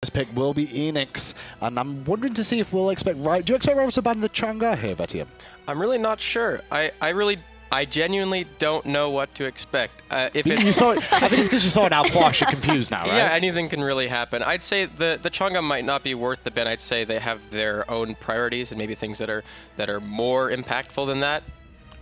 This pick will be Eanix, and I'm wondering to see if we'll expect do you expect Rival to ban the Chang'e here, Vetium? I'm really not sure. I genuinely don't know what to expect. If you saw it, I think it's because you saw it out Bosch, you're confused now, right? Yeah, anything can really happen. I'd say the Chang'e might not be worth the ban. I'd say they have their own priorities and maybe things that are more impactful than that.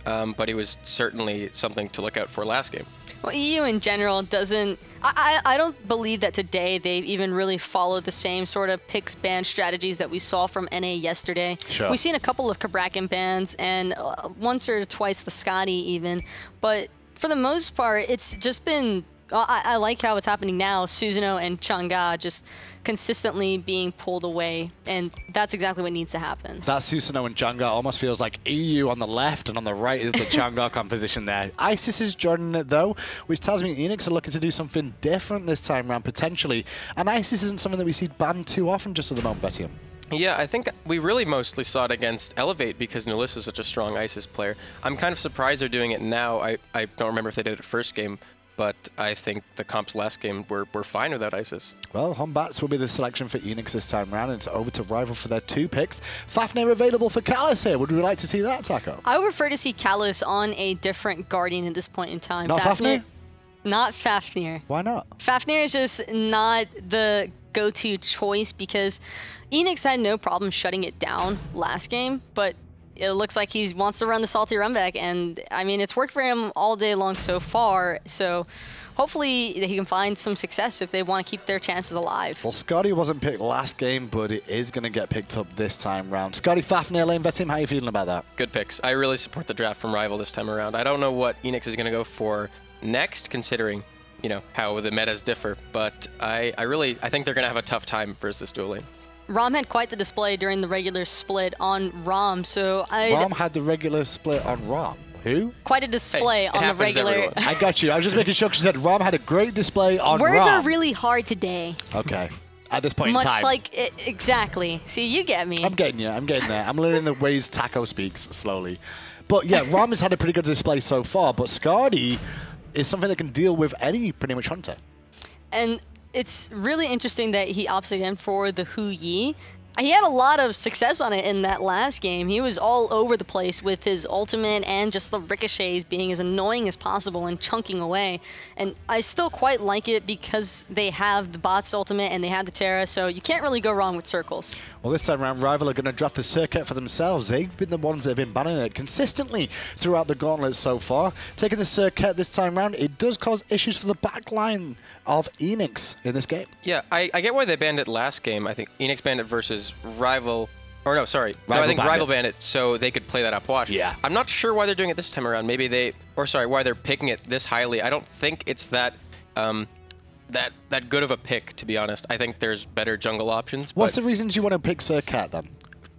But it was certainly something to look out for last game. Well, EU in general doesn't... I don't believe that today they've even really followed the same sort of picks ban strategies that we saw from NA yesterday. Sure. We've seen a couple of Kabrakan bans and once or twice the Scotty even, but for the most part, it's just been... I like how it's happening now. Susanoo and Chang'e just consistently being pulled away, and that's exactly what needs to happen. That Susanoo and Chang'e almost feels like EU on the left, and on the right is the Chang'e composition there. Isis is joining it though, which tells me Eanix are looking to do something different this time around, potentially. And Isis isn't something that we see banned too often just at the moment, Vetium. Yeah, I think we really mostly saw it against Elevate because Nulis is such a strong Isis player. I'm kind of surprised they're doing it now. I don't remember if they did it first game, but I think the comps last game were fine without Isis. Well, Hombats will be the selection for Eanix this time around, and it's over to Rival for their 2 picks. Fafnir available for Callus here. Would we like to see that, Taco? I would prefer to see Callus on a different Guardian at this point in time. Not Fafnir? Not Fafnir. Why not? Fafnir is just not the go-to choice because Eanix had no problem shutting it down last game, but it looks like he wants to run the salty run back, and I mean, it's worked for him all day long so far, so hopefully he can find some success if they want to keep their chances alive. Well, Scotty wasn't picked last game, but it is going to get picked up this time round. Scotty, Fafnir, lane Vetium, how are you feeling about that? Good picks. I really support the draft from Rival this time around. I don't know what Eanix is going to go for next, considering, you know, how the metas differ, but I think they're going to have a tough time versus this dual lane. Rom had quite the display during the regular split on Rom, so Rom had the regular split on Rom. Who? Quite a display on the regular. I got you. I was just making sure. She said Rom had a great display on Rom. Words are really hard today. Okay. At this point Much in time. like, exactly. See, you get me. I'm getting you. I'm getting there. I'm learning the ways Taco speaks slowly. But yeah, Rom has had a pretty good display so far, but Scotty is something that can deal with any pretty much hunter. And it's really interesting that he opts again for the Hu Yi. He had a lot of success on it in that last game. He was all over the place with his ultimate and just the ricochets being as annoying as possible and chunking away. And I still quite like it because they have the bot's ultimate and they have the Terra, so you can't really go wrong with circles. Well, this time around, Rival are going to draft the Circuit for themselves. They've been the ones that have been banning it consistently throughout the Gauntlet so far. Taking the Circuit this time around, it does cause issues for the backline of Eanix in this game. Yeah, I get why they banned it last game. I think Eanix banned it versus Rival. Or no, sorry. No, I think Rival banned it so they could play that up watch. Yeah. I'm not sure why they're doing it this time around. Maybe they, or sorry, why they're picking it this highly. I don't think it's that that good of a pick, to be honest. I think there's better jungle options. What's the reasons you want to pick Circuit then?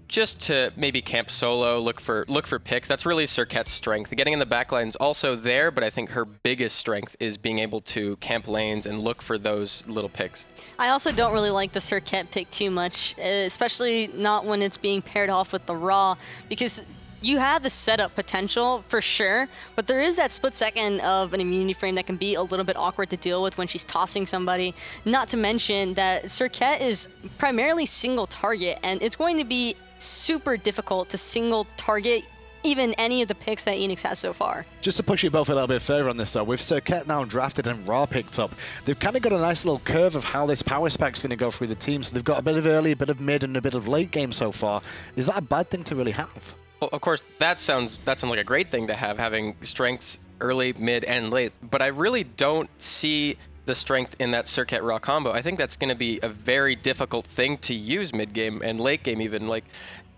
Just to maybe camp solo, look for picks. That's really Circuit's strength. Getting in the backline's also there, but I think her biggest strength is being able to camp lanes and look for those little picks. I also don't really like the Circuit pick too much, especially not when it's being paired off with the Raw, because you have the setup potential for sure, but there is that split second of an immunity frame that can be a little bit awkward to deal with when she's tossing somebody. Not to mention that Circuit is primarily single target, and it's going to be super difficult to single target even any of the picks that Eanix has so far. Just to push you both a little bit further on this though, with Circuit now drafted and Raw picked up, they've kind of got a nice little curve of how this power spec's going to go through the team. So they've got a bit of early, a bit of mid, and a bit of late game so far. Is that a bad thing to really have? Well, of course, that sounds like a great thing to have, having strengths early, mid, and late. But I really don't see the strength in that Circuit Raw combo. I think that's going to be a very difficult thing to use mid-game and late game even. Like,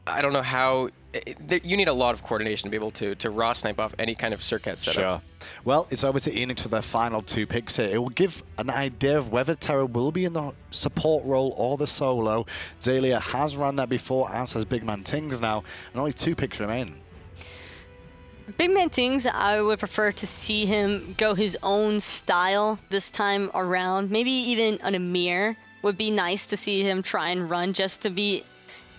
I don't know how... You need a lot of coordination to be able to raw snipe off any kind of Circuit setup. Sure. Well, it's over to Eanix for their final 2 picks here. It will give an idea of whether Terra will be in the support role or the solo. Zalia has run that before, as has Big Man Tings now, and only 2 picks remain. Big Man Tings, I would prefer to see him go his own style this time around. Maybe even an Amir would be nice to see him try and run just to be...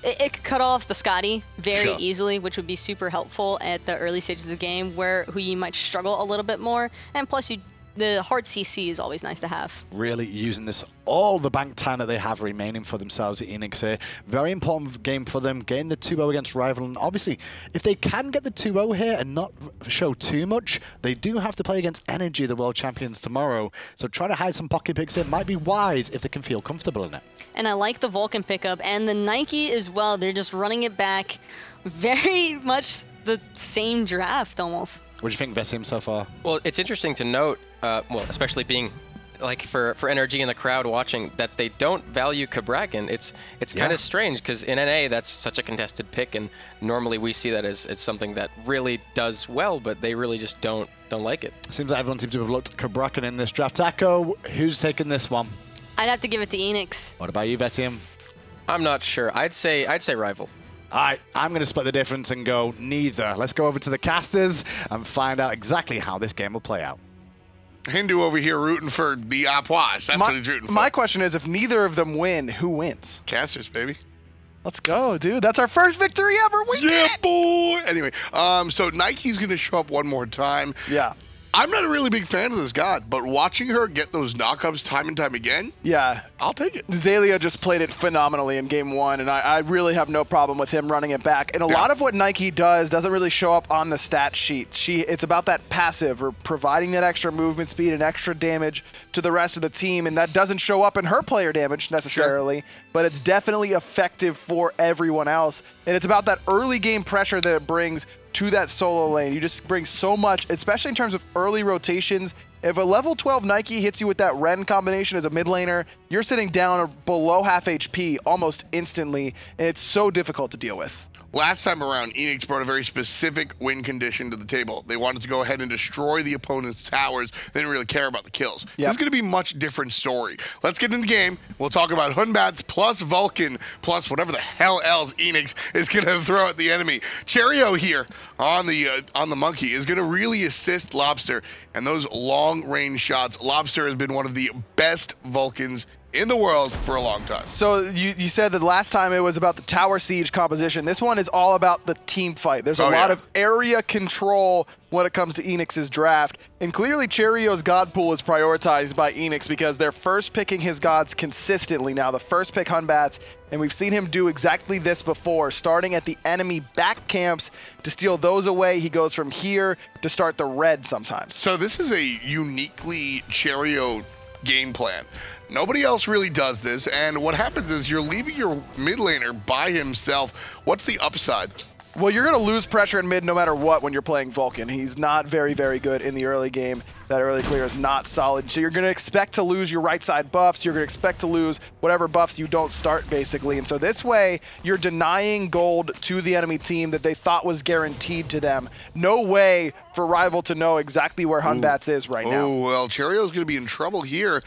It could cut off the Scotty very easily, which would be super helpful at the early stages of the game where Hu Yi might struggle a little bit more. And plus, you the hard CC is always nice to have. Really using this, all the bank time that they have remaining for themselves at Eanix here. Very important game for them, getting the 2-0 against Rival. And obviously, if they can get the 2-0 here and not show too much, they do have to play against Energy, the world champions, tomorrow. So trying to hide some pocket picks here might be wise if they can feel comfortable in it. And I like the Vulcan pickup and the Nike as well. They're just running it back very much the same draft almost. What do you think, Vetim, so far? Well, it's interesting to note, well, especially being like for Energy in the crowd watching, that they don't value Cabrakan. It's kind of strange because in NA that's such a contested pick, and normally we see that as something that really does well, but they really just don't like it. Seems like everyone seems to have looked at Cabrakan in this draft. Taco, who's taking this one? I'd have to give it to Eanix. What about you, Vetim? I'm not sure. I'd say Rival. All right, I'm going to split the difference and go neither. Let's go over to the casters and find out exactly how this game will play out. Hindu over here rooting for the Apuas. That's what he's rooting for. My question is, if neither of them win, who wins? Casters, baby. Let's go, dude. That's our first victory ever. We did it! Boy. Anyway, so Nike's going to show up one more time. Yeah. I'm not a really big fan of this god, but watching her get those knockups time and time again, yeah, I'll take it. Zalia just played it phenomenally in game one, and I really have no problem with him running it back. And a lot of what Nike does doesn't really show up on the stat sheet. It's about that passive, or providing that extra movement speed and extra damage to the rest of the team, and that doesn't show up in her player damage necessarily, but it's definitely effective for everyone else. And it's about that early game pressure that it brings to that solo lane. You just bring so much, especially in terms of early rotations. If a level 12 Nike hits you with that Ren combination as a mid laner, you're sitting down below half HP almost instantly, and it's so difficult to deal with. Last time around, Eanix brought a very specific win condition to the table. They wanted to go ahead and destroy the opponent's towers. They didn't really care about the kills. This is going to be a much different story. Let's get in the game. We'll talk about Hunbats plus Vulcan plus whatever the hell else Eanix is going to throw at the enemy. Cherio here on the monkey is going to really assist Lobster, and those long-range shots. Lobster has been one of the best Vulcans in the world for a long time. So you said that last time it was about the tower siege composition. This one is all about the team fight. There's a lot of area control when it comes to Eanix's draft. And clearly Cherio's god pool is prioritized by Eanix because they're first picking his gods consistently now. The first pick Hunbats, and we've seen him do exactly this before, starting at the enemy back camps to steal those away. He goes from here to start the red sometimes. So this is a uniquely Cherio game plan. Nobody else really does this, and what happens is you're leaving your mid laner by himself. What's the upside? Well, you're going to lose pressure in mid no matter what when you're playing Vulcan. He's not very, very good in the early game. That early clear is not solid. So you're going to expect to lose your right side buffs. You're going to expect to lose whatever buffs you don't start, basically. And so this way, you're denying gold to the enemy team that they thought was guaranteed to them. No way for Rival to know exactly where Hunbats is right now. Oh, well, Cherio's going to be in trouble here.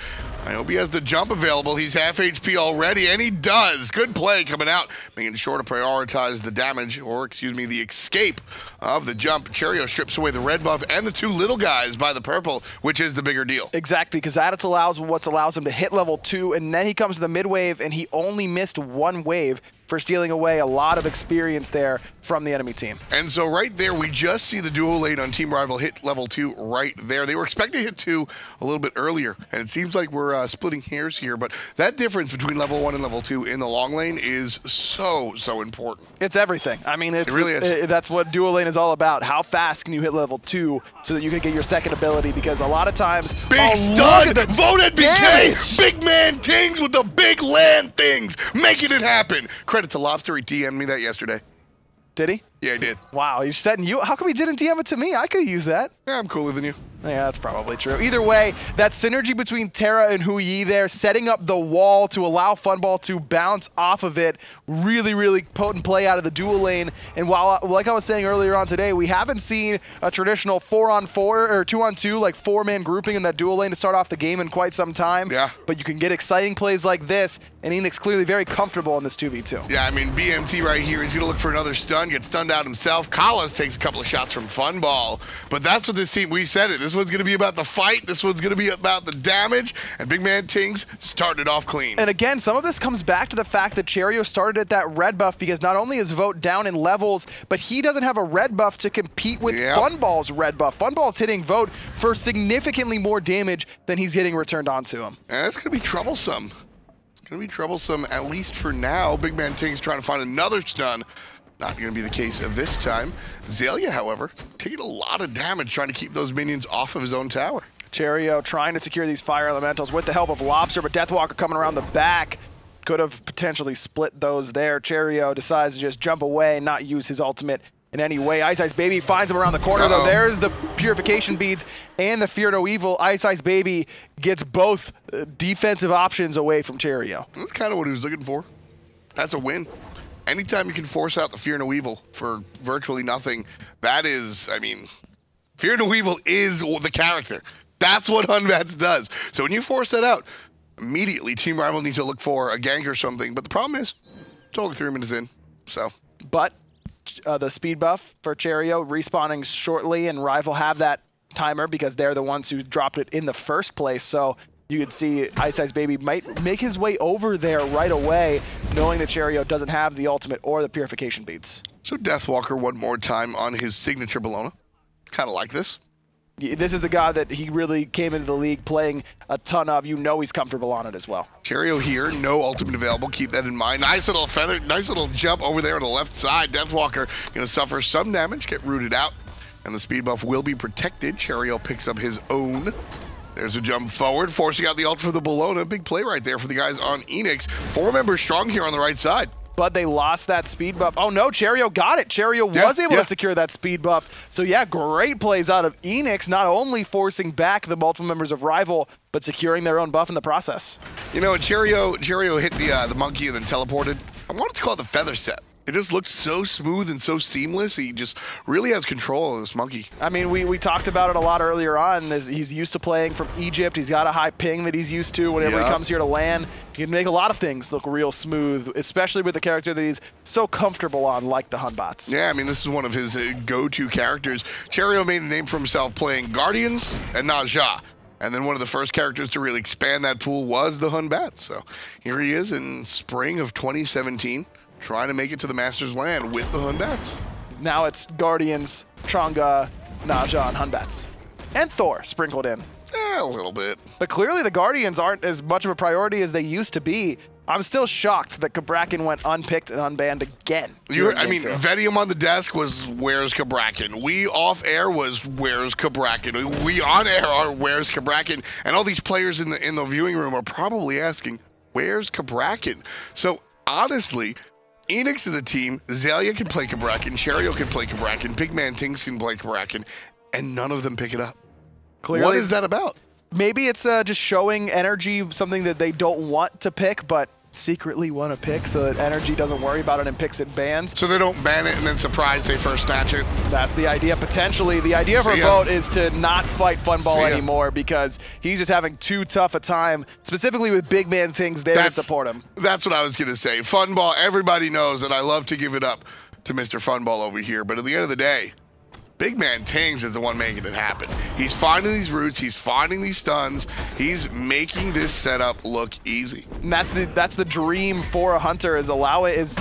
I hope he has the jump available. He's half HP already, and he does. Good play coming out, making sure to prioritize the damage, or excuse me, the escape of the jump. Cherio strips away the red buff and the two little guys by the purple, which is the bigger deal. Exactly, because that allows him to hit level 2, and then he comes to the mid wave, and he only missed one wave for stealing away a lot of experience there from the enemy team. And so right there, we just see the duo lane on Team Rival hit level 2 right there. They were expecting to hit 2 a little bit earlier, and it seems like we're splitting hairs here, but that difference between level 1 and level 2 in the long lane is so important. It's everything. I mean, it really is. That's what duo lane is all about. How fast can you hit level 2 so that you can get your second ability? Because a lot of times, big stun, voted BK, big man Tings with the big land things, making it happen. Credit to Lobster, he DM'd me that yesterday. Did he? Yeah, he did. Wow, he's setting you. How come he didn't DM it to me? I could have used that. Yeah, I'm cooler than you. Yeah, that's probably true. Either way, that synergy between Terra and Hu Yi there, setting up the wall to allow Funball to bounce off of it, really potent play out of the dual lane. And while, like I was saying earlier on today, we haven't seen a traditional 4-on-4 or 2-on-2, like 4-man grouping in that dual lane to start off the game in quite some time. Yeah. But you can get exciting plays like this, and Eanix clearly very comfortable in this 2v2. Yeah, I mean, BMT right here is going to look for another stun, get stunned out himself. Kalas takes a couple of shots from Funball. But that's what this team, we said it. This one's going to be about the fight. This one's going to be about the damage. And Big Man Tings started off clean. And again, some of this comes back to the fact that Cherio started at that red buff because not only is Vote down in levels, but he doesn't have a red buff to compete with Funball's red buff. Funball's hitting Vote for significantly more damage than he's getting returned onto him. And that's going to be troublesome. It's going to be troublesome, at least for now. Big Man Tings trying to find another stun. Not going to be the case this time. Xaylia, however, taking a lot of damage trying to keep those minions off of his own tower. Cherio trying to secure these fire elementals with the help of Lobster, but Deathwalker coming around the back could have potentially split those there. Cherio decides to just jump away and not use his ultimate in any way. Ice Baby finds him around the corner, though. There's the Purification Beads and the Fear No Evil. Ice Baby gets both defensive options away from Cherio. That's kind of what he was looking for. That's a win. Anytime you can force out the Fear No Evil for virtually nothing, that is, I mean, Fear No Evil is the character. That's what Hunbats does. So when you force that out, immediately Team Rival needs to look for a gank or something. But the problem is, it's only 3 minutes in, so. But the speed buff for Cherio respawning shortly, and Rival have that timer because they're the ones who dropped it in the first place. So you could see Ice Baby might make his way over there right away, knowing that Cherio doesn't have the ultimate or the Purification Beads. So Deathwalker one more time on his signature Bellona. Kind of like this. This is the guy that he really came into the league playing a ton of. You know he's comfortable on it as well. Cherio here, no ultimate available. Keep that in mind. Nice little feather, nice little jump over there on the left side. Deathwalker going to suffer some damage, get rooted out, and the speed buff will be protected. Cherio picks up his own. There's a jump forward, forcing out the ult for the Bellona. Big play right there for the guys on Eanix. 4 members strong here on the right side. But they lost that speed buff. Oh no, Cherio got it. Cherio was able to secure that speed buff. So yeah, great plays out of Eanix, not only forcing back the multiple members of Rival, but securing their own buff in the process. You know, Cherio hit the monkey and then teleported. I wanted to call it the feather set. It just looked so smooth and so seamless. He just really has control of this monkey. I mean, we talked about it a lot earlier on. He's used to playing from Egypt. He's got a high ping that he's used to whenever he comes here to LAN. He can make a lot of things look real smooth, especially with the character that he's so comfortable on, like the Hunbots. Yeah, I mean, this is one of his go-to characters. Cherio made a name for himself playing Guardians and Naja. And then one of the first characters to really expand that pool was the Hunbats. So here he is in spring of 2017. Trying to make it to the Masters land with the Hunbats. Now it's Guardians, Chang'e, Naja, and Hunbats. And Thor sprinkled in. A little bit. But clearly the Guardians aren't as much of a priority as they used to be. I'm still shocked that Cabrakan went unpicked and unbanned again. I mean, Vedium on the desk was, where's Cabrakan? We off air was, where's Cabrakan? We on air are, where's Cabrakan? And all these players in the viewing room are probably asking, where's Cabrakan? So honestly, Eanix is a team. Xaylia can play Cabrakan, Cherio can play Cabrakan, Big Man Tings can play Cabrakan, and none of them pick it up. Clearly, what is that about? Maybe it's just showing energy, something that they don't want to pick, but secretly want to pick, so that energy doesn't worry about it and picks it bans. So they don't ban it and then surprise they first snatch it? That's the idea, potentially. The idea for Vote is to not fight Funball anymore because he's just having too tough a time, specifically with Big Man Things there to support him. That's what I was going to say. Funball, everybody knows that I love to give it up to Mr. Funball over here, but at the end of the day, Big Man Tings is the one making it happen. He's finding these roots, he's finding these stuns, he's making this setup look easy. And that's the dream for a hunter, is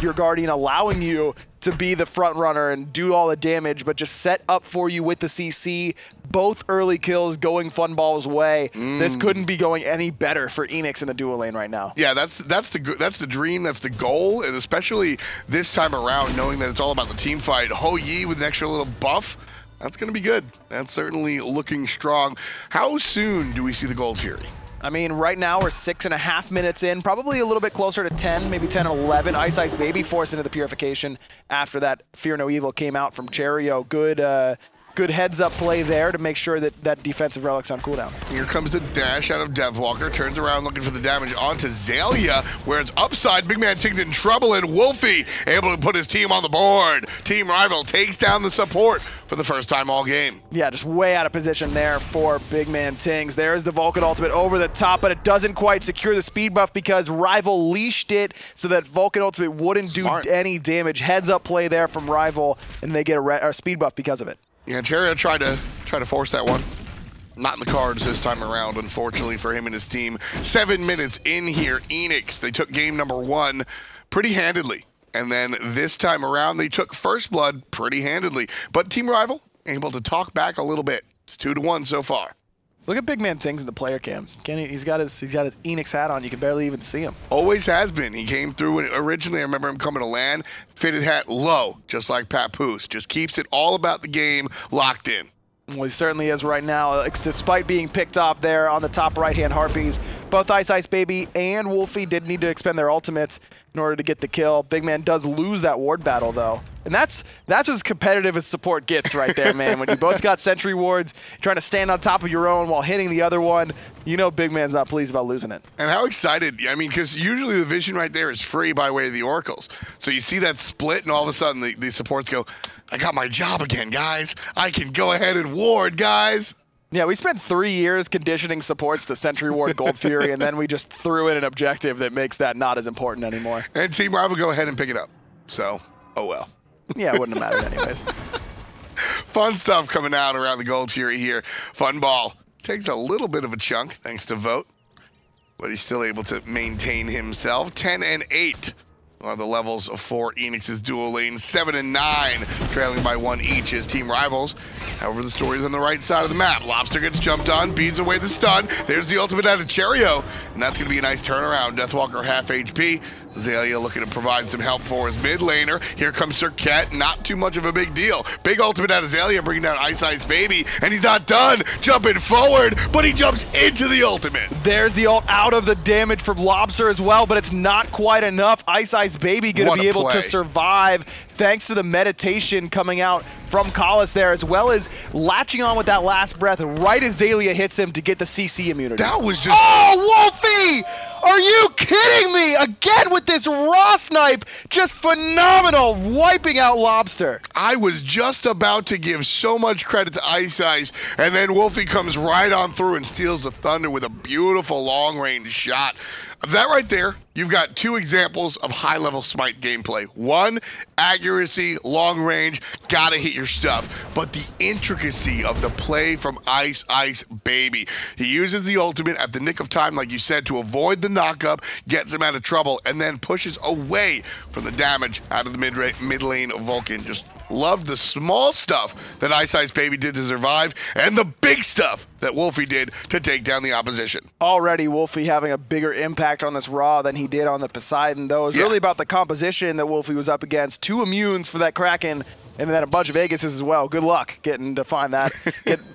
your Guardian allowing you to be the front runner and do all the damage, but just set up for you with the CC, both early kills going Funball's way. This couldn't be going any better for Eanix in the duo lane right now. Yeah, that's the dream, that's the goal, and especially this time around, knowing that it's all about the team fight. Ho Yi with an extra little buff, that's going to be good. That's certainly looking strong. How soon do we see the Gold Fury? I mean, right now we're 6.5 minutes in, probably a little bit closer to 10, maybe 10 and 11. Ice Baby forced into the Purification after that Fear No Evil came out from Cherio. Good good heads-up play there to make sure that that defensive relic's on cooldown. Here comes the dash out of Deathwalker. Turns around looking for the damage onto Zalia, where it's upside. Big Man Ting's in trouble, and Wolfie able to put his team on the board. Team Rival takes down the support for the first time all game. Yeah, just way out of position there for Big Man Tings. There's the Vulcan ultimate over the top, but it doesn't quite secure the speed buff because Rival leashed it so that Vulcan ultimate wouldn't do any damage. Heads-up play there from Rival, and they get a speed buff because of it. Yeah, Cheria tried to force that one. Not in the cards this time around, unfortunately, for him and his team. 7 minutes in here, Eanix, they took game number 1 pretty handedly. And then this time around, they took first blood pretty handedly. But Team Rival able to talk back a little bit. It's 2-1 so far. Look at Big Man Tings in the player cam. He's got his Eanix hat on. You can barely even see him. Always has been. He came through and originally. I remember him coming to LAN, fitted hat low, just like Papoose. Just keeps it all about the game, locked in. Well, he certainly is right now, despite being picked off there on the top right-hand Harpies. Both Ice Baby and Wolfie did need to expend their ultimates in order to get the kill. Big Man does lose that ward battle, though. And that's as competitive as support gets right there, man. When you both got sentry wards, trying to stand on top of your own while hitting the other one, you know Big Man's not pleased about losing it. And how excited, I mean, because usually the vision right there is free by way of the Oracles. So you see that split, and all of a sudden the supports go, I got my job again, guys. I can go ahead and ward, guys. Yeah, we spent 3 years conditioning supports to Sentry Ward Gold Fury, and then we just threw in an objective that makes that not as important anymore. And Team Rival go ahead and pick it up. So, oh well. Yeah, it wouldn't have mattered anyways. Fun stuff coming out around the Gold Fury here. Fun Ball takes a little bit of a chunk thanks to Vote, but he's still able to maintain himself. 10 and 8 are the levels for Eanix's dual lane. 7 and 9, trailing by 1 each as Team Rivals. However, the story is on the right side of the map. Lobster gets jumped on, beats away the stun. There's the ultimate out of Cherio, and that's going to be a nice turnaround. Deathwalker half HP. Zalia looking to provide some help for his mid laner. Here comes Cirquette, not too much of a big deal. Big ultimate out of Zalia, bringing down Ice Baby, and he's not done. Jumping forward, but he jumps into the ultimate. There's the ult out of the damage from Lobster as well, but it's not quite enough. Ice Baby going to be able to survive thanks to the meditation coming out from Collis there, as well as latching on with that last breath right as Zalia hits him to get the CC immunity. That was just... Oh, Wolfie! Are you kidding me? Again with this raw snipe, just phenomenal, wiping out Lobster. I was just about to give so much credit to Ice, and then Wolfie comes right on through and steals the thunder with a beautiful long-range shot. That right there, you've got 2 examples of high-level Smite gameplay. 1, accuracy, long range, gotta hit your stuff. But the intricacy of the play from Ice Baby. He uses the ultimate at the nick of time, like you said, to avoid the knock-up, gets him out of trouble, and then pushes away from the damage out of the mid lane of Vulcan. Just loved the small stuff that Ice Baby did to survive, and the big stuff that Wolfie did to take down the opposition. Already Wolfie having a bigger impact on this Raw than he did on the Poseidon, though. It was really about the composition that Wolfie was up against. 2 immunes for that Kraken, and then a bunch of Aegises as well. Good luck getting to find that,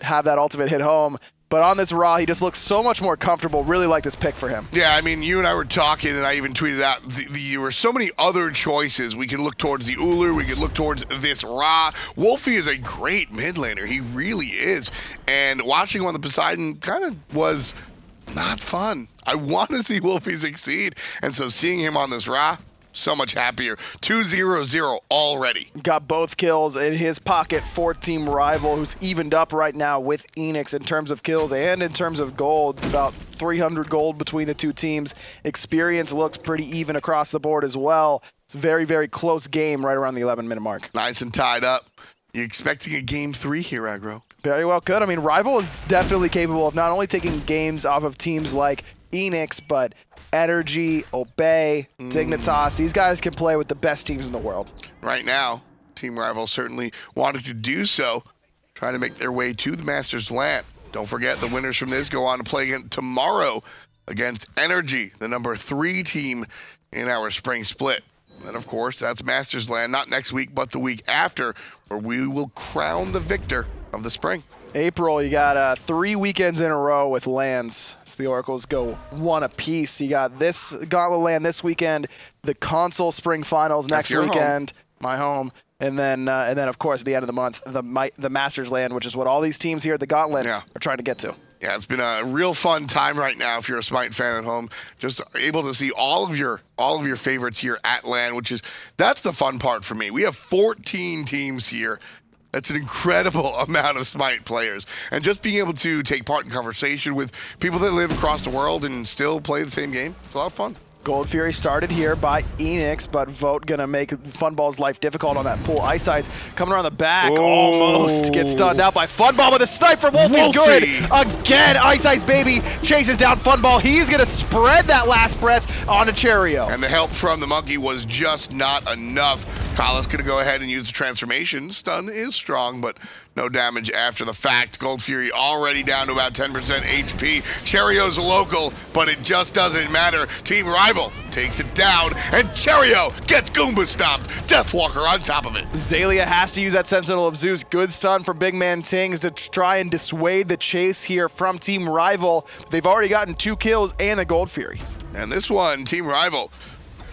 have that ultimate hit home. But on this Raw, he just looks so much more comfortable. Really like this pick for him. Yeah, I mean, you and I were talking, and I even tweeted out, there were so many other choices. We can look towards the Ullr, we can look towards this Ra. Wolfie is a great mid laner. He really is. And watching him on the Poseidon kind of was not fun. I want to see Wolfie succeed. And so seeing him on this Ra, so much happier. 2-0-0 already. Got both kills in his pocket for Team Rival, who's evened up right now with Eanix in terms of kills and in terms of gold. About 300 gold between the 2 teams. Experience looks pretty even across the board as well. It's a very, very close game right around the 11-minute mark. Nice and tied up. You expecting a game 3 here, Aggro? Very well could. I mean, Rival is definitely capable of not only taking games off of teams like Eanix, but Energy, Obey, Dignitas. These guys can play with the best teams in the world. Right now, Team Rival certainly wanted to do so, trying to make their way to the Masters LAN. Don't forget, the winners from this go on to play again tomorrow against Energy, the number 3 team in our spring split. And of course, that's Masters LAN, not next week, but the week after, where we will crown the victor of the spring. April, you got 3 weekends in a row with LANs. So the Oracles go 1 apiece. You got this Gauntlet LAN this weekend, the console spring finals next weekend, my home, And then of course, at the end of the month, the Masters land, which is what all these teams here at the Gauntlet are trying to get to. Yeah, it's been a real fun time right now if you're a SMITE fan at home. Just able to see all of your favorites here at LAN, that's the fun part for me. We have 14 teams here. That's an incredible amount of SMITE players. And just being able to take part in conversation with people that live across the world and still play the same game, it's a lot of fun. Gold Fury started here by Eanix, but Vote gonna make Funball's life difficult on that pool. Ice coming around the back, almost gets stunned out by Funball with a snipe from Wolfie's good. Again, Ice baby chases down Funball. He's gonna spread that last breath onto Cherio. And the help from the monkey was just not enough. Kala's gonna go ahead and use the transformation. Stun is strong, but no damage after the fact. Gold Fury already down to about 10% HP. Cherio's local, but it just doesn't matter. Team Rival takes it down, and Cherio gets Goomba stomped. Deathwalker on top of it. Zalia has to use that Sentinel of Zeus. Good stun for Big Man Tings to try and dissuade the chase here from Team Rival. They've already gotten 2 kills and the Gold Fury. And this one, Team Rival,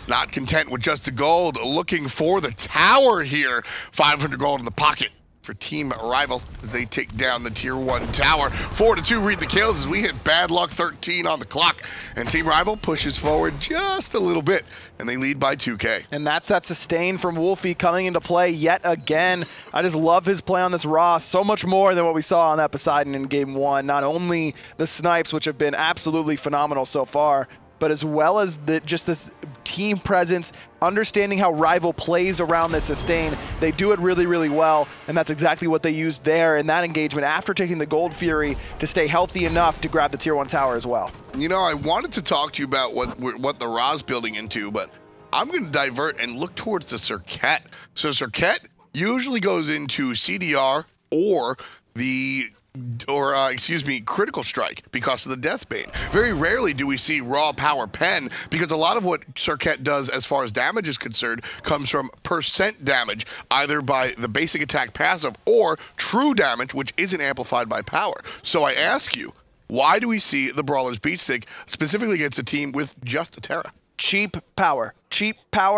not content with just the gold, looking for the tower here. 500 gold in the pocket for Team Rival as they take down the Tier 1 tower. 4-2 read the kills as we hit bad luck 13 on the clock. And Team Rival pushes forward just a little bit, and they lead by 2K. And that's that sustain from Wolfie coming into play yet again. I just love his play on this Raw so much more than what we saw on that Poseidon in Game 1. Not only the snipes, which have been absolutely phenomenal so far, but as well as just this team presence, understanding how Rival plays around this sustain. They do it really, really well, and that's exactly what they used there in that engagement after taking the Gold Fury to stay healthy enough to grab the Tier 1 tower as well. You know, I wanted to talk to you about what the Ra's building into, but I'm going to divert and look towards the Circuit. So Circuit usually goes into CDR or Critical Strike because of the Death Bane. Very rarely do we see Raw Power Pen because a lot of what Circuit does as far as damage is concerned comes from percent damage, either by the basic attack passive or true damage, which isn't amplified by power. So I ask you, why do we see the Brawler's Beat Stick specifically against a team with just a Terra? Cheap power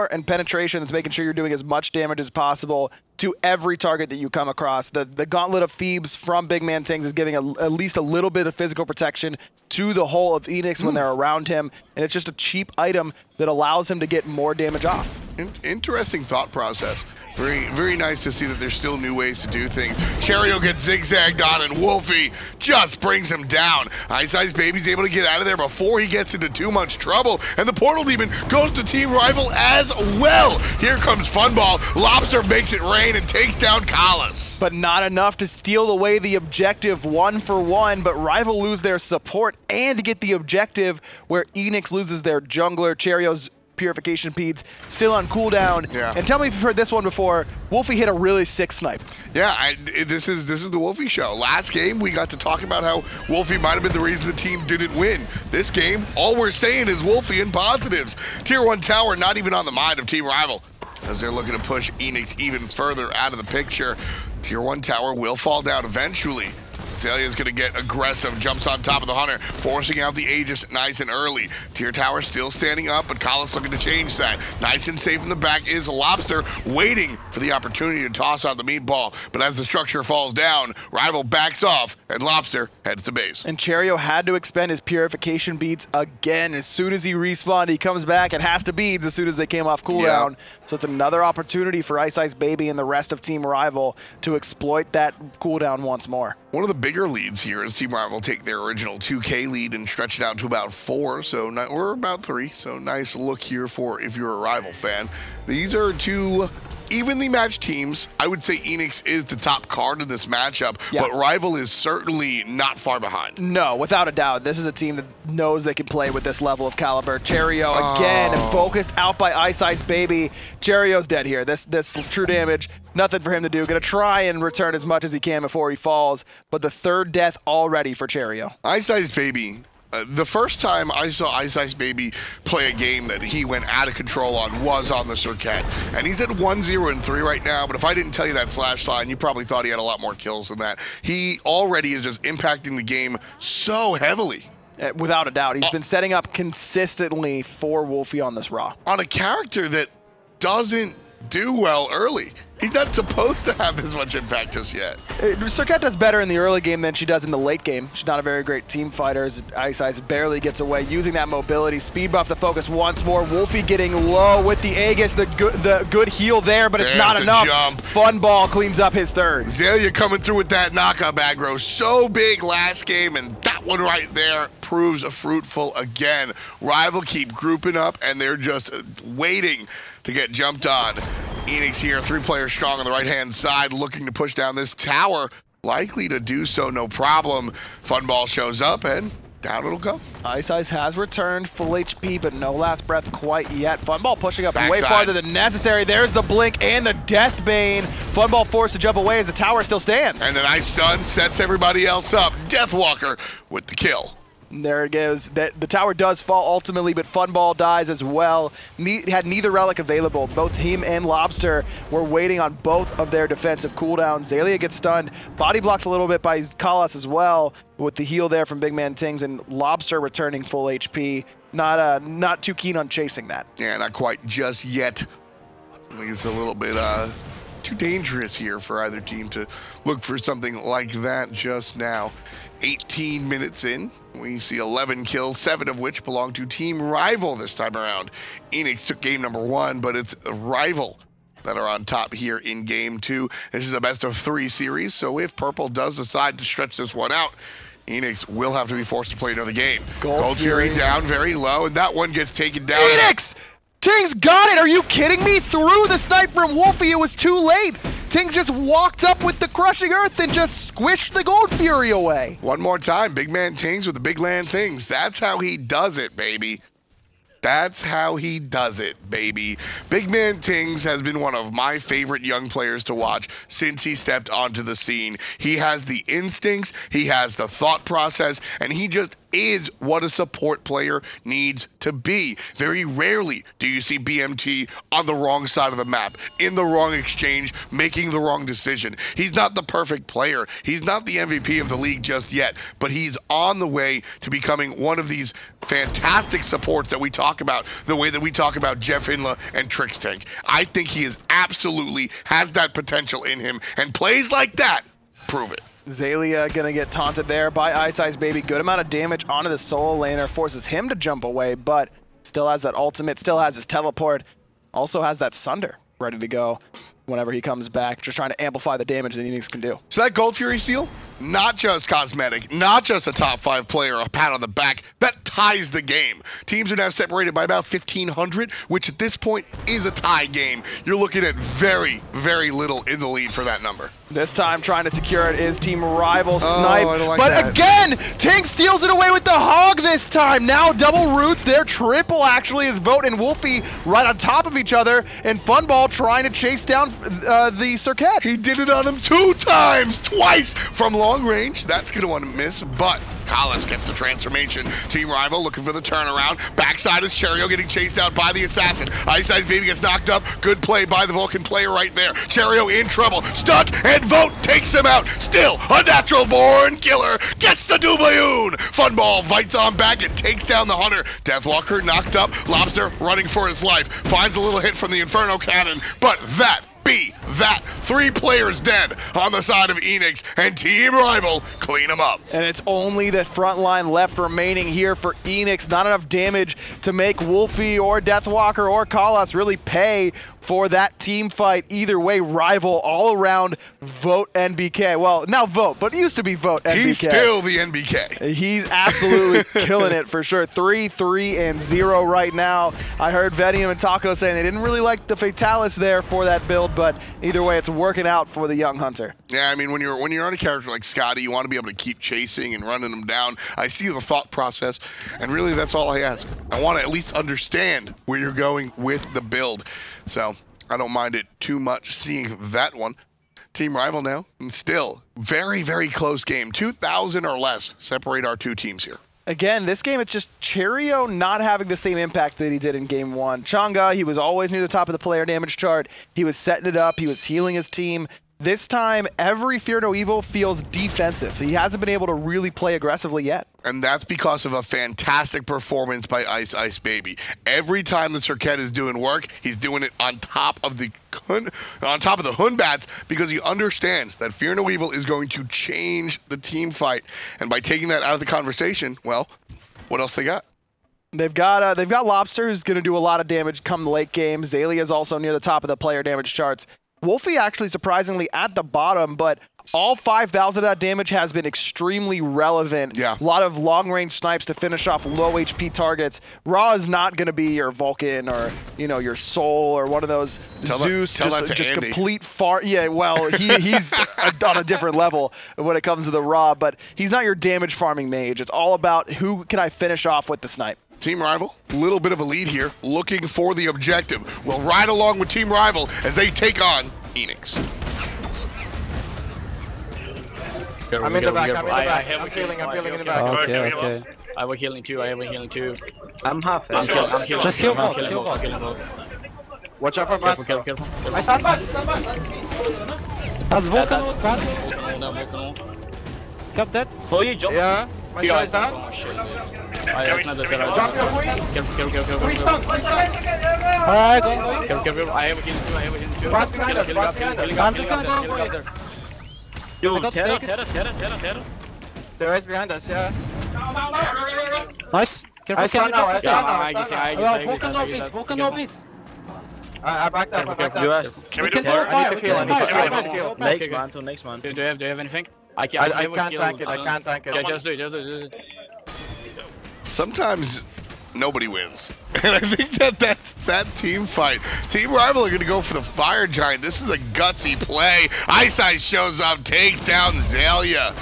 and penetration that's making sure you're doing as much damage as possible to every target that you come across. The Gauntlet of Thebes from Big Man Tings is giving at least a little bit of physical protection to the whole of Eanix when they're around him, and it's just a cheap item that allows him to get more damage off. Interesting thought process. Very, very nice to see that there's still new ways to do things. Cherio gets zigzagged on, and Wolfie just brings him down. Ice Baby's able to get out of there before he gets into too much trouble, and the Portal Demon goes to Team Rival as well. Here comes Funball. Lobster makes it rain and takes down Kalas. But not enough to steal away the objective 1-for-1, but Rival lose their support and get the objective where Eanix loses their jungler. Cherio's Purification Peds still on cooldown. Yeah. And tell me if you've heard this one before. Wolfie hit a really sick snipe. Yeah, this is the Wolfie show. Last game, we got to talk about how Wolfie might have been the reason the team didn't win. This game, all we're saying is Wolfie and positives. Tier 1 tower not even on the mind of Team Rival as they're looking to push Eanix even further out of the picture. Tier 1 tower will fall down eventually. Zalia's going to get aggressive, jumps on top of the Hunter, forcing out the Aegis nice and early. Tier Tower still standing up, but Kalas looking to change that. Nice and safe in the back is Lobster, waiting for the opportunity to toss out the meatball. But as the structure falls down, Rival backs off, and Lobster heads to base. And Cherio had to expend his Purification Beads again. As soon as he respawned, he comes back and has to beads as soon as they came off cooldown. Yep. So it's another opportunity for Ice Baby and the rest of Team Rival to exploit that cooldown once more. One of the bigger leads here is Team Rival take their original 2K lead and stretch it out to about 4, so we're about 3, so nice look here for if you're a Rival fan. These are two evenly matched teams. I would say Eanix is the top card in this matchup, but Rival is certainly not far behind. No, without a doubt. This is a team that knows they can play with this level of caliber. Cherio again, focused out by Ice Baby. Cherio's dead here. This true damage, nothing for him to do. Gonna try and return as much as he can before he falls, but the third death already for Cherio. Ice Baby. The first time I saw Ice Baby play a game that he went out of control on was on the Circuit. And he's at 1-0-3 right now, but if I didn't tell you that slash line, you probably thought he had a lot more kills than that. He already is just impacting the game so heavily. Without a doubt. He's been setting up consistently for Wolfie on this Raw. On a character that doesn't do well early. He's not supposed to have this much impact just yet. Serket does better in the early game than she does in the late game. She's not a very great team fighter. As Ice barely gets away, using that mobility. Speed buff the focus once more. Wolfie getting low with the Aegis, the good heal there, but it's not enough. Jump. Funball cleans up his third. Xaylia coming through with that knockup aggro. So big last game, and that one right there proves fruitful again. Rival keep grouping up, and they're just waiting to get jumped on. Eanix here, 3 players strong on the right-hand side, looking to push down this tower. Likely to do so, no problem. Funball shows up, and down it'll go. Ice has returned, full HP, but no last breath quite yet. Funball pushing up way Backside. farther than necessary. There's the blink and the Deathbane. Funball forced to jump away as the tower still stands. And the nice stun sets everybody else up. Deathwalker with the kill. And there it goes. The tower does fall ultimately, but Funball dies as well. Had neither relic available. Both him and Lobster were waiting on both of their defensive cooldowns. Xaylia gets stunned. Body blocked a little bit by Kalas as well, with the heal there from Big Man Tings, and Lobster returning full HP. Not too keen on chasing that. Yeah, not quite just yet. I think it's a little bit too dangerous here for either team to look for something like that just now. 18 minutes in, we see 11 kills, 7 of which belong to Team Rival this time around. Eanix took game number 1, but it's Rival that are on top here in game 2. This is a best of 3 series, so if Purple does decide to stretch this one out, Eanix will have to be forced to play another game. Gold Fury down very low, and that one gets taken down. Eanix! Tings got it! Are you kidding me? Through the snipe from Wolfie, it was too late! Tings just walked up with the Crushing Earth and just squished the Gold Fury away. One more time, Big Man Tings with the big land things. That's how he does it, baby. That's how he does it, baby. Big Man Tings has been one of my favorite young players to watch since he stepped onto the scene. He has the instincts, he has the thought process, and he just is what a support player needs to be. Very rarely do you see BMT on the wrong side of the map, in the wrong exchange, making the wrong decision. He's not the perfect player. He's not the MVP of the league just yet, but he's on the way to becoming one of these fantastic supports that we talk about, the way that we talk about Jeff Inla and Trixtank. I think he is absolutely has that potential in him, and plays like that prove it. Xaylia gonna get taunted there by Ice Baby. Good amount of damage onto the solo laner, forces him to jump away, but still has that ultimate, still has his teleport, also has that Sunder ready to go whenever he comes back, just trying to amplify the damage that Eanix can do. So that Gold Fury steal, not just cosmetic, not just a top 5 player, a pat on the back, that ties the game. Teams are now separated by about 1,500, which at this point is a tie game. You're looking at very, very little in the lead for that number. This time trying to secure it is Team Rival Snipe, I don't like but that. again, Tink steals it away with the Hog this time. Now double roots, they're triple actually, as Vote and Wolfie right on top of each other, and Funball trying to chase down the Serket. He did it on him 2 times, twice from long range. That's gonna want to miss, but Kalas gets the transformation. Team Rival looking for the turnaround. Backside is Cherio getting chased out by the assassin. Ice Baby gets knocked up. Good play by the Vulcan player right there. Cherio in trouble. Stuck, and Vote takes him out. Still, a natural born killer gets the doubloon. Funball bites on back and takes down the Hunter. Deathwalker knocked up. Lobster running for his life. Finds a little hit from the Inferno Cannon, but that be that. 3 players dead on the side of Eanix, and Team Rival clean them up. And it's only the front line left remaining here for Eanix. Not enough damage to make Wolfie or Deathwalker or Kalas really pay for that team fight. Either way, Rival all around Vote NBK. Well, now Vote, but it used to be Vote NBK. He's still the NBK. He's absolutely killing it for sure. 3-3-0 right now. I heard Venium and Taco saying they didn't really like the Fatalis there for that build, but either way, it's working out for the young Hunter. Yeah, I mean, when you're on a character like Scotty, you want to be able to keep chasing and running them down. I see the thought process, and really that's all I ask. I want to at least understand where you're going with the build. So I don't mind it too much seeing that one. Team Rival now, and still very, very close game. 2,000 or less separate our 2 teams here. Again, this game, it's just Cherio not having the same impact that he did in game 1. Chang'e, he was always near the top of the player damage chart. He was setting it up. He was healing his team. This time, every Fear No Evil feels defensive. He hasn't been able to really play aggressively yet. And that's because of a fantastic performance by Ice Baby. Every time the Cirquet is doing work, he's doing it on top of the Hunbats because he understands that Fear No Evil is going to change the team fight. And by taking that out of the conversation, well, what else they got? They've got Lobster, who's going to do a lot of damage come the late game. Zaylia is also near the top of the player damage charts. Wolfie actually surprisingly at the bottom, but all 5,000 of that damage has been extremely relevant. Yeah. A lot of long-range snipes to finish off low HP targets. Raw is not going to be your Vulcan or, you know, your Soul or one of those Zeus. Just complete far. Yeah, well, he's on a different level when it comes to the Raw, but he's not your damage farming mage. It's all about who can I finish off with the snipe. Team Rival, a little bit of a lead here, looking for the objective. We'll ride along with Team Rival as they take on Eanix. I'm in the back, I'm healing in the back. Okay. I have a healing too. I'm half. I'm killing. Just heal bot. Watch out for bot. Careful. I stand back. That's Vulcan. Cap dead. Oh, you jump. Yeah. My shot is down. Jump your queen. Careful. Queen stun. Alright, go. Careful. I have a healing too. Bot's behind us. I'm just gonna go later. Yo, Terra. There is behind us, yeah. Nice. Careful. I stand now. Vulcan no bleeds. I backed up. Can we do more? I need to kill. Next one. Do you have anything? I can't tank it. Yeah, just do it. Sometimes nobody wins. And I think that's that team fight. Team Rival are going to go for the Fire Giant. This is a gutsy play. Ice shows up, takes down Zaylia.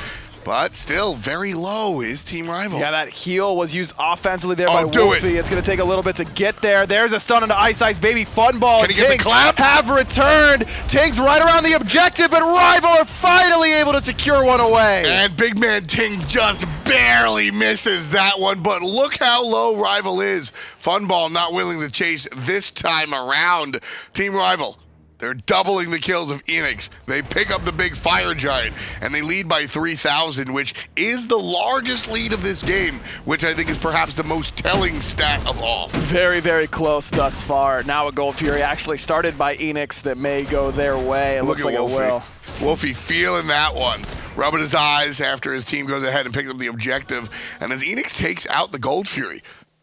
But still very low is Team Rival. Yeah, that heal was used offensively there by Wolfie. It's going to take a little bit to get there. There's a stun into Ice Baby. Fun ball. Can he get the clap? Have returned. Ting's right around the objective, but Rival are finally able to secure one away. And Big Man Ting just barely misses that one, but look how low Rival is. Fun ball not willing to chase this time around. Team Rival, they're doubling the kills of Eanix. They pick up the big Fire Giant, and they lead by 3,000, which is the largest lead of this game, which I think is perhaps the most telling stat of all. Very, very close thus far. Now a Gold Fury actually started by Eanix that may go their way. It looks like Wolfie. it will. Wolfie feeling that one. Rubbing his eyes after his team goes ahead and picks up the objective. And as Eanix takes out the Gold Fury,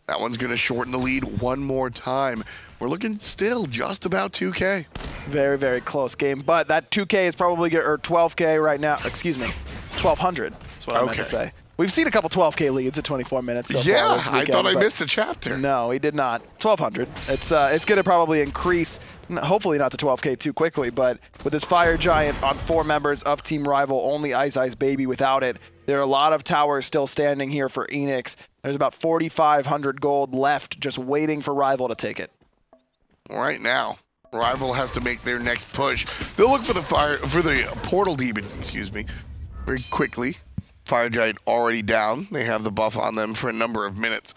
that one's going to shorten the lead one more time. We're looking still just about 2K. Very, very close game. But that 2K is probably, or 12K right now. Excuse me, 1,200. That's what I meant to say. We've seen a couple 12K leads at 24 minutes so far this weekend, I thought I missed a chapter. No, he did not. 1,200. It's going to probably increase, hopefully not to 12K too quickly, but with this Fire Giant on 4 members of Team Rival, only Ice Baby without it, there are a lot of towers still standing here for Eanix. There's about 4,500 gold left just waiting for Rival to take it. Right now, Rival has to make their next push. They'll look for the Portal Demon, very quickly. Fire Giant already down. They have the buff on them for a number of minutes.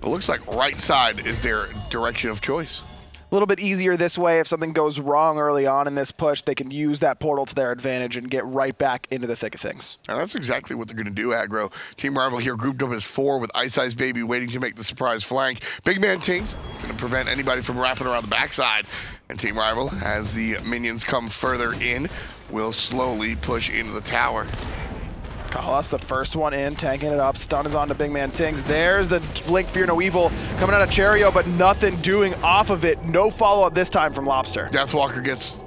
It looks like right side is their direction of choice. A little bit easier this way. If something goes wrong early on in this push, they can use that portal to their advantage and get right back into the thick of things. And that's exactly what they're going to do, Aggro. Team Rival here grouped up as 4 with Ice Baby waiting to make the surprise flank. Big Man Tings going to prevent anybody from wrapping around the backside. And Team Rival, as the minions come further in, will slowly push into the tower. Kalas, the first one in, tanking it up. Stun is on to Big Man Tings. There's the Blink Fear No Evil coming out of Cherio, but nothing doing off of it. No follow-up this time from Lobster. Deathwalker gets,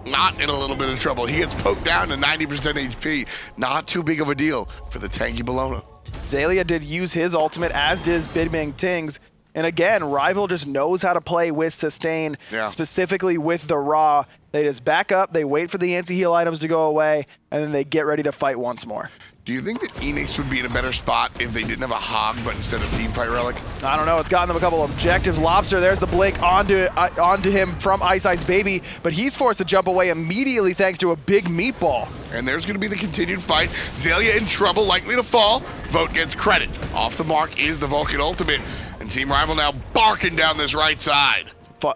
not in a little bit of trouble. He gets poked down to 90% HP. Not too big of a deal for the tanky Bologna. Zaylia did use his ultimate, as did Big Man Tings. And again, Rival just knows how to play with sustain, specifically with the Raw. They just back up, they wait for the anti-heal items to go away, and then they get ready to fight once more. Do you think that Eanix would be in a better spot if they didn't have a Hog, but instead of Teamfight Relic? I don't know. It's gotten them a couple of objectives. Lobster, there's the blink onto him from Ice Baby, but he's forced to jump away immediately thanks to a big meatball. And there's going to be the continued fight. Zaylia in trouble, likely to fall. Vote gets credit. Off the mark is the Vulcan ultimate. And Team Rival now barking down this right side.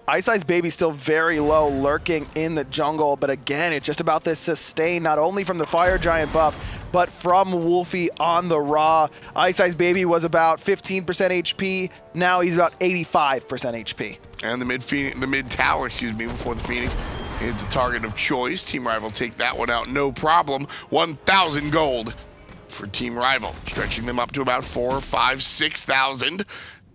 Ice Baby still very low, lurking in the jungle, but again, it's just about this sustain, not only from the Fire Giant buff, but from Wolfie on the Raw. Ice Baby was about 15% HP, now he's about 85% HP. And the mid tower, excuse me, before the Phoenix is the target of choice. Team Rival take that one out, no problem. 1,000 gold for Team Rival, stretching them up to about 4,000, 5,000, 6,000.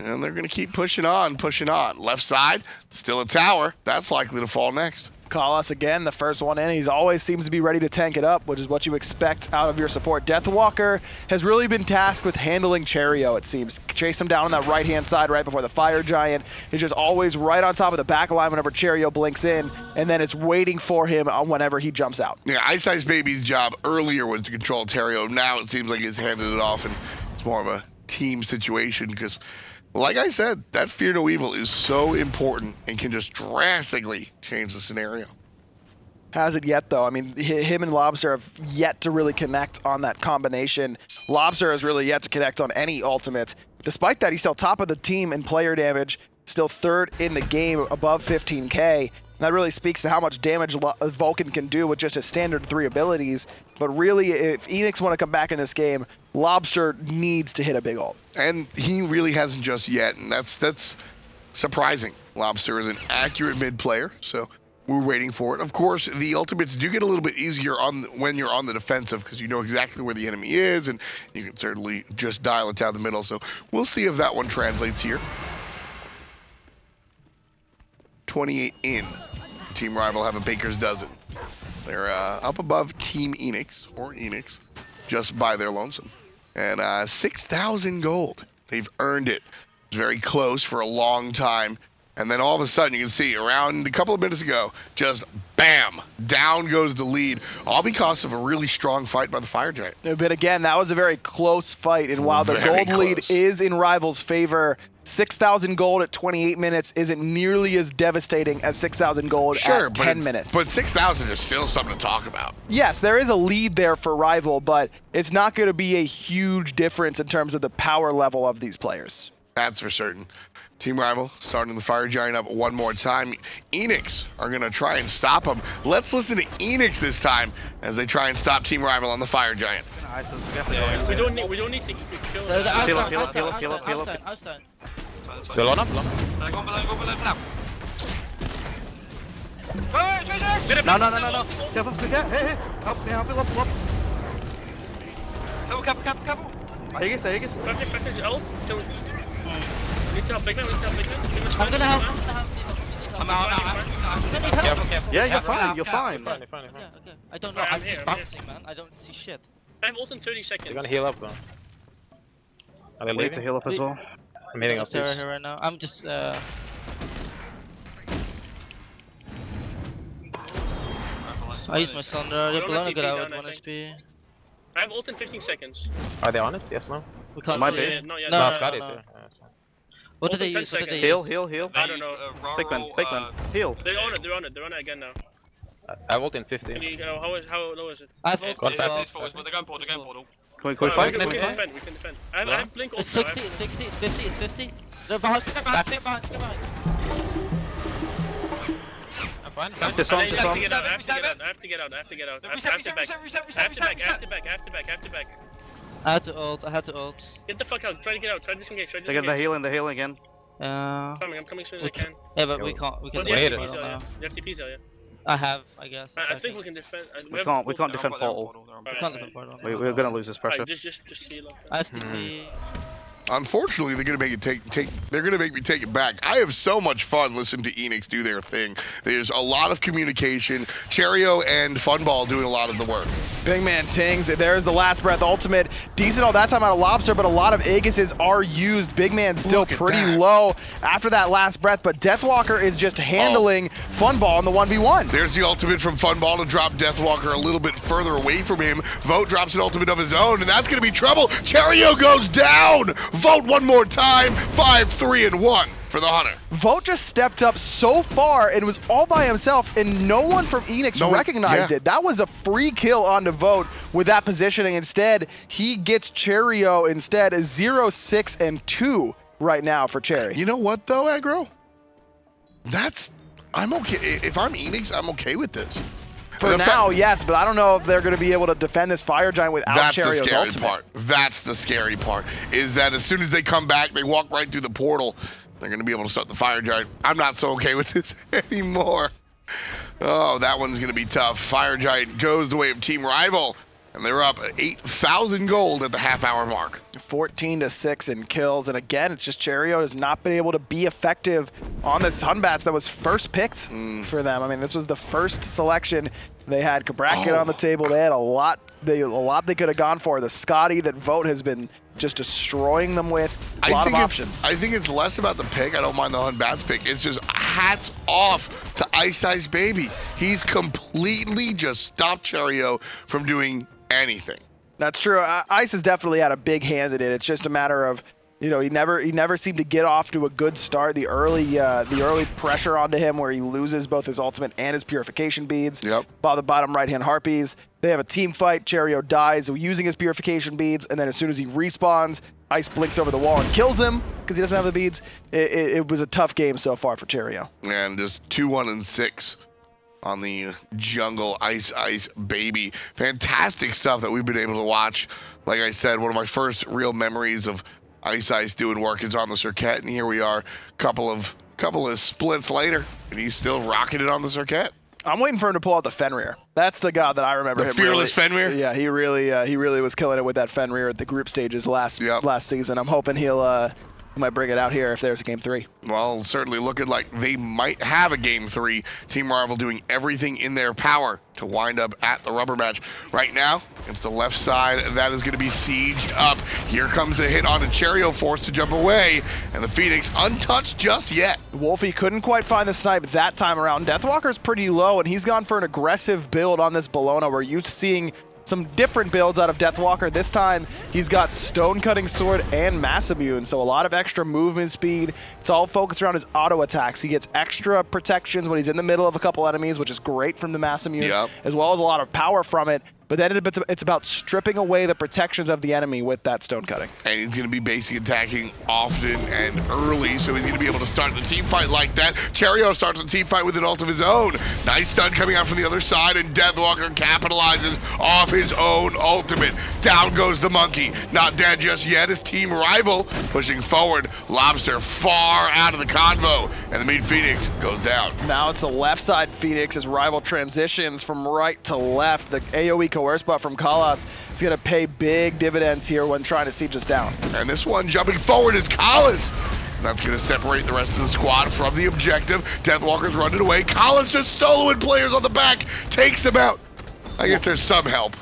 And they're going to keep pushing on, pushing on. Left side, still a tower. That's likely to fall next. Kalas again, the first one in. He's always seems to be ready to tank it up, which is what you expect out of your support. Deathwalker has really been tasked with handling Cherio, it seems. Chase him down on that right-hand side right before the Fire Giant. He's just always right on top of the back line whenever Cherio blinks in, and then it's waiting for him whenever he jumps out. Yeah, Ice Baby's job earlier was to control Cherio. Now it seems like he's handed it off, and it's more of a team situation because, like I said, that Fear No Evil is so important and can just drastically change the scenario. Hasn't yet, though. I mean, him and Lobster have yet to really connect on that combination. Lobster has really yet to connect on any ultimate. Despite that, he's still top of the team in player damage, still third in the game, above 15K. And that really speaks to how much damage Vulcan can do with just his standard 3 abilities. But really, if Eanix want to come back in this game, Lobster needs to hit a big ult. And he really hasn't just yet, and that's surprising. Lobster is an accurate mid player, so we're waiting for it. Of course, the ultimates do get a little bit easier when you're on the defensive because you know exactly where the enemy is, and you can certainly just dial it down the middle. So we'll see if that one translates here. 28 in. Team Rival have a baker's dozen. They're up above Team Eanix, or Eanix, just by their lonesome. And 6,000 gold. They've earned it. It's very close for a long time. And then all of a sudden, you can see around a couple of minutes ago, just bam, down goes the lead, all because of a really strong fight by the Fire Giant. But again, that was a very close fight. And while the gold lead is in Rival's favor, 6,000 gold at 28 minutes isn't nearly as devastating as 6,000 gold at 10 minutes. But 6,000 is still something to talk about. Yes, there is a lead there for Rival, but it's not going to be a huge difference in terms of the power level of these players. That's for certain. Team Rival starting the Fire Giant up one more time. Eanix are going to try and stop him. Let's listen to Eanix this time as they try and stop Team Rival on the Fire Giant. We don't need to kill him. Heal up. Below up. No. Hey. Help me, help. Careful. I guess. I'm gonna help. I'm out. Careful. Yeah, you're fine. Yeah, okay. I don't know. I'm just bouncing, man. I don't see shit. I have ult in 30 seconds. You're gonna heal up though. Are they leaving? To heal up as well? I'm hitting up Terra here right now. I'm just I use my Sunder. They're below good out with 1 HP. I have ult in 15 seconds. Are they on it? Yes, no? We can't Might see be. it. Not yet. No, Scott is no. here. What did they use? Heal. I don't know. Big man. Heal. They're on it again now. I ult in 50. Can you, how low is it? I have ult. Contact. They're going portal. Can we fight? We can defend. I have blink ult. It's 60, it's 60, it's 50, it's 50. They're behind. I'm fine. I have to get out. I have to get out. I have to back. I had to ult. Get the fuck out. Try to get out. Try to disengage. They get the heal again. I'm coming as soon as I can. Yeah, but we can't. We can. You wait have TPs out, yeah. I have, I guess. I think we can defend. We can't defend portal. We can't defend portal. We're gonna lose this pressure. Just heal up. I have TP. Unfortunately, they're gonna make it they're gonna make me take it back. I have so much fun listening to Eanix do their thing. There's a lot of communication. Cherio and Funball doing a lot of the work. Big man Tings, there's the last breath ultimate. Decent all that time out of Lobster, but a lot of Aegises are used. Big man still pretty low after that last breath, but Deathwalker is just handling Funball in the 1v1. There's the ultimate from Funball to drop Deathwalker a little bit further away from him. Vote drops an ultimate of his own, and that's gonna be trouble. Cherio goes down. Vote one more time. 5, 3, and 1 for the Hunter. Vote just stepped up so far and was all by himself, and no one from Eanix recognized it. That was a free kill onto Vote with that positioning. Instead, he gets Cherio instead, 0, 6, and 2 right now for Cherry. You know what though, Aggro? I'm okay. If I'm Eanix, I'm okay with this. For now, yes, but I don't know if they're going to be able to defend this Fire Giant without Cherio's ultimate. That's the scary part. That's the scary part, is that as soon as they come back, they walk right through the portal. They're going to be able to start the Fire Giant. I'm not so okay with this anymore. Oh, that one's going to be tough. Fire Giant goes the way of Team Rival, and they're up 8,000 gold at the half-hour mark. 14-6 in kills, and again, it's just Cherio has not been able to be effective on this Hunbats that was first picked for them. I mean, this was the first selection. They had Cabracket on the table. They had a lot they could have gone for. The Scotty that Vote has been just destroying them with a lot of options. I think it's less about the pick. I don't mind the Hunbats pick. It's just hats off to Ice Baby. He's completely just stopped Cherio from doing anything. That's true. Ice has definitely had a big hand in it. It's just a matter of, you know, he never seemed to get off to a good start. The early pressure onto him where he loses both his ultimate and his purification beads. Yep. By the bottom right-hand Harpies. They have a team fight. Cherio dies using his purification beads, and then as soon as he respawns, Ice blinks over the wall and kills him because he doesn't have the beads. It was a tough game so far for Cherio. And just 2-1-6 on the jungle. Ice Baby. Fantastic stuff that we've been able to watch. Like I said, one of my first real memories of Ice doing work is on the Circuit, and here we are, couple of splits later, and he's still rocking it on the Circuit. I'm waiting for him to pull out the Fenrir. That's the god that I remember. The fearless Fenrir? Yeah, he really was killing it with that Fenrir at the group stages last season. I'm hoping he might bring it out here if there's a game 3. Well, certainly looking like they might have a game 3. Team Rival doing everything in their power to wind up at the rubber match. Right now, it's the left side. That is going to be sieged up. Here comes the hit on a Cherio, forced to jump away, and the Phoenix untouched just yet. Wolfie couldn't quite find the snipe that time around. Deathwalker's pretty low, and he's gone for an aggressive build on this Bologna. We're used to seeing some different builds out of Deathwalker. This time, he's got Stone Cutting Sword and Mass Immune, so a lot of extra movement speed. It's all focused around his auto attacks. He gets extra protections when he's in the middle of a couple enemies, which is great from the Mass Immune, as well as a lot of power from it. But then it's about stripping away the protections of the enemy with that Stone Cutting. And he's going to be basic attacking often and early, so he's going to be able to start the team fight like that. Cherio starts the team fight with an ult of his own. Nice stun coming out from the other side, and Deathwalker capitalizes off his own ultimate. Down goes the monkey. Not dead just yet. His Team Rival pushing forward. Lobster far out of the convo, and the mid Phoenix goes down. Now it's the left side Phoenix as Rival transitions from right to left. The AoE coerce buff from Kalas is going to pay big dividends here when trying to siege us down. And this one jumping forward is Kalas. That's going to separate the rest of the squad from the objective. Deathwalker's running away. Kalas just soloing players on the back. Takes him out. I guess there's some help.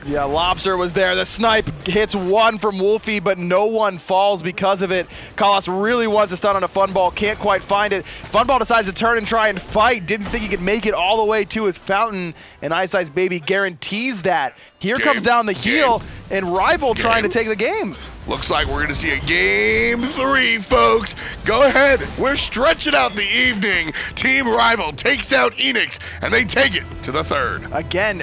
Yeah, Lobster was there. The snipe hits one from Wolfie, but no one falls because of it. Kalas really wants to stun on a Funball, can't quite find it. Funball decides to turn and try and fight. Didn't think he could make it all the way to his fountain, and Ice Baby guarantees that. Here comes down the heel, and Rival trying to take the game. Looks like we're going to see a game 3, folks. Go ahead. We're stretching out the evening. Team Rival takes out Eanix, and they take it to the 3rd. Again,